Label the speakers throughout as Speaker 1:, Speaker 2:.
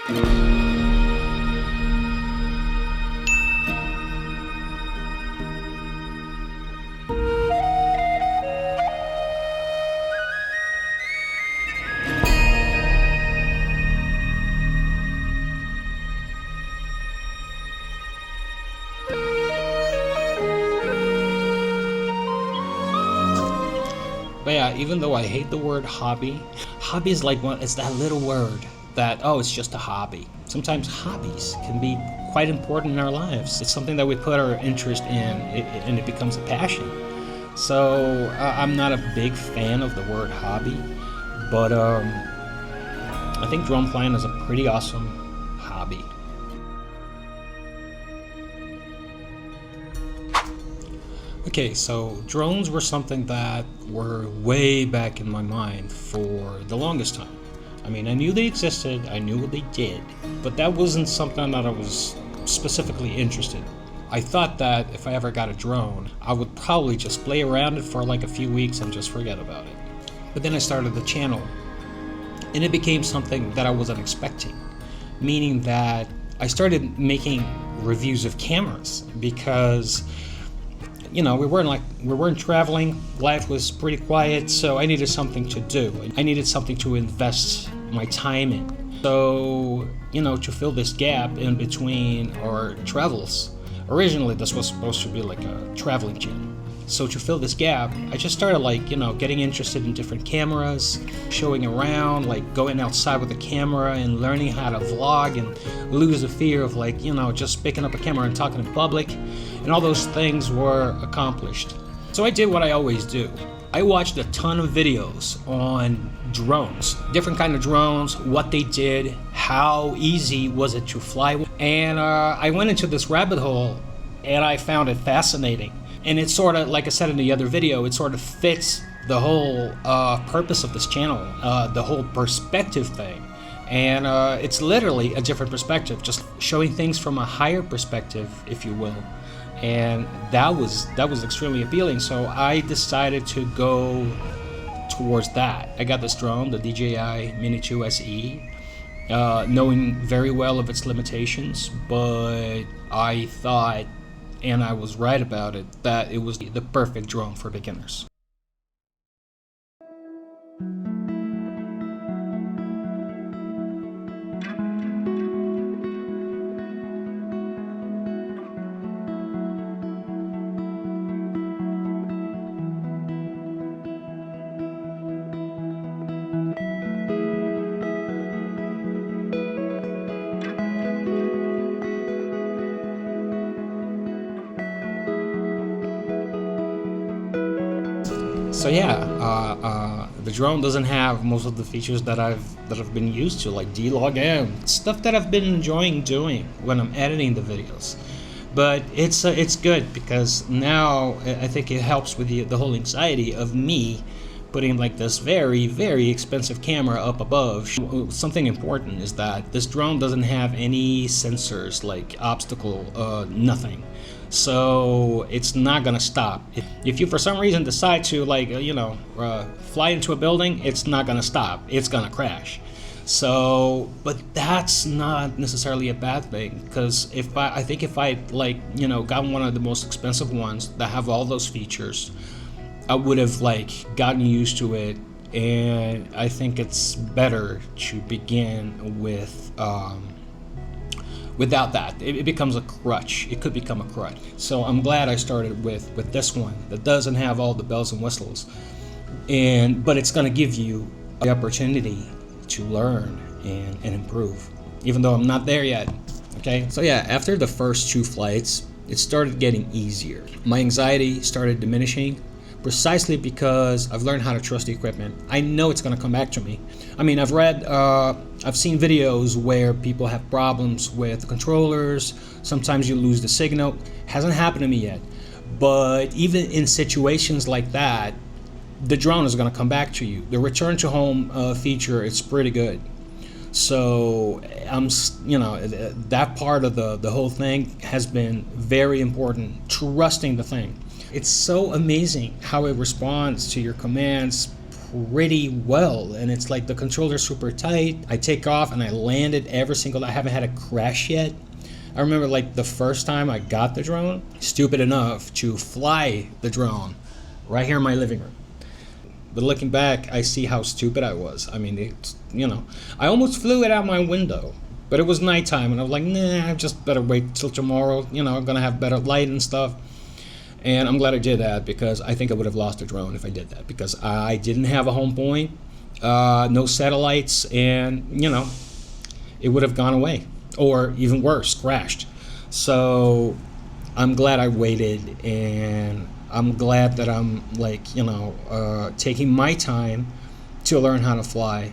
Speaker 1: But yeah, even though I hate the word hobby, hobby is like it's that little word that, oh, it's just a hobby. Sometimes hobbies can be quite important in our lives. It's something that we put our interest in, and it becomes a passion. So I'm not a big fan of the word hobby, but I think drone flying is a pretty awesome hobby. Okay, so drones were something that were way back in my mind for the longest time. I mean, I knew they existed, I knew what they did, but that wasn't something that I was specifically interested in. I thought that if I ever got a drone, I would probably just play around it for like a few weeks and just forget about it. But then I started the channel, and it became something that I wasn't expecting, meaning that I started making reviews of cameras because we weren't traveling, life was pretty quiet, so I needed something to do. I needed something to invest my time in. So, to fill this gap in between our travels. Originally, this was supposed to be like a traveling channel. So to fill this gap, I just started getting interested in different cameras, showing around, going outside with the camera and learning how to vlog and lose the fear of just picking up a camera and talking in public. And all those things were accomplished. So I did what I always do. I watched a ton of videos on drones, different kind of drones, what they did, how easy was it to fly. And I went into this rabbit hole and I found it fascinating. And it sort of, like I said in the other video, it sort of fits the whole purpose of this channel, the whole perspective thing. And it's literally a different perspective, just showing things from a higher perspective, if you will. And that was extremely appealing. So I decided to go towards that. I got this drone, the DJI Mini 2 SE, knowing very well of its limitations, but I thought, and I was right about it, that it was the perfect drone for beginners. So yeah, the drone doesn't have most of the features that I've been used to, like D-Log-M, stuff that I've been enjoying doing when I'm editing the videos. But it's good because now I think it helps with the whole anxiety of me putting this very, very expensive camera up above. Something important is that this drone doesn't have any sensors, like obstacle, nothing. So it's not gonna stop. If you for some reason decide to fly into a building, it's not gonna stop. It's gonna crash. So, but that's not necessarily a bad thing, because I think if I got one of the most expensive ones that have all those features, I would have gotten used to it. And I think it's better to begin with without that. It becomes a crutch. It could become a crutch. So I'm glad I started with this one that doesn't have all the bells and whistles, but it's going to give you the opportunity to learn and improve, even though I'm not there yet. Okay, so yeah, after the first 2 flights, it started getting easier. My anxiety started diminishing, precisely because I've learned how to trust the equipment. I know it's going to come back to me. I mean, I've seen videos where people have problems with the controllers. Sometimes you lose the signal. Hasn't happened to me yet. But even in situations like that, the drone is going to come back to you. The return to home feature, it's pretty good. So that part of the whole thing has been very important, trusting the thing. It's so amazing how it responds to your commands pretty well, and it's like the controller's super tight. I take off and I land it every single time. I haven't had a crash yet. I remember like the first time I got the drone, stupid enough to fly the drone right here in my living room. But looking back, I see how stupid I was. I mean, it's, you know, I almost flew it out my window, but it was nighttime, and I was like, nah, I just better wait till tomorrow. You know, I'm gonna have better light and stuff. And I'm glad I did that, because I think I would have lost the drone if I did that, because I didn't have a home point, no satellites, and, you know, it would have gone away, or even worse, crashed. So I'm glad I waited, and I'm glad that I'm, like, you know, taking my time to learn how to fly.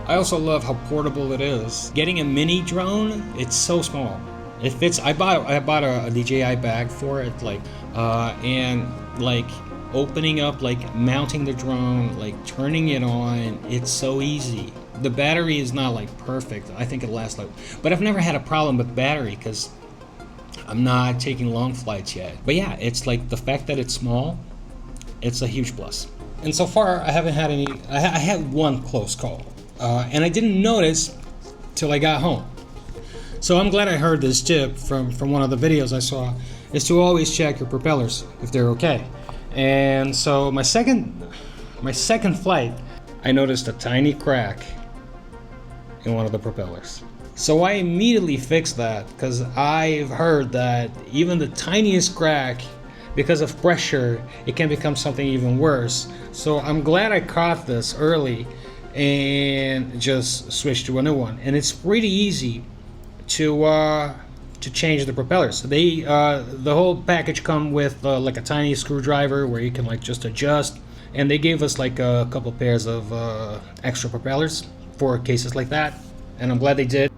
Speaker 1: I also love how portable it is. Getting a mini drone, it's so small. It fits. I bought a DJI bag for it, like, and like opening up, like mounting the drone, like turning it on. It's so easy. The battery is not like perfect. I think it lasts like, but I've never had a problem with battery because I'm not taking long flights yet. But yeah, it's like the fact that it's small, it's a huge plus. And so far, I haven't had any. I had one close call. And I didn't notice till I got home. So I'm glad I heard this tip from one of the videos I saw, is to always check your propellers if they're okay. And so my second flight, I noticed a tiny crack in one of the propellers. So I immediately fixed that, because I've heard that even the tiniest crack, because of pressure, it can become something even worse. So I'm glad I caught this early and just switch to a new one. And it's pretty easy to change the propellers. They the whole package come with like a tiny screwdriver where you can like just adjust, and they gave us like a couple pairs of extra propellers for cases like that, and I'm glad they did.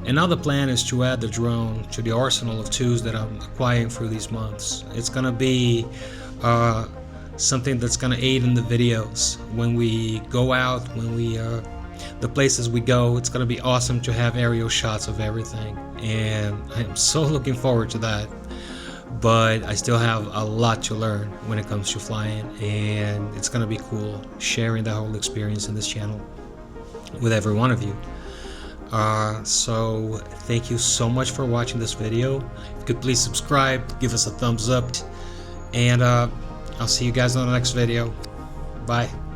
Speaker 1: And now the plan is to add the drone to the arsenal of tools that I'm acquiring through these months. It's gonna be something that's gonna aid in the videos when we go out, when we the places we go. It's gonna be awesome to have aerial shots of everything, and I'm so looking forward to that. But I still have a lot to learn when it comes to flying, and it's gonna be cool sharing the whole experience in this channel with every one of you. So thank you so much for watching this video. If you could please subscribe, give us a thumbs up, and I'll see you guys on the next video. Bye.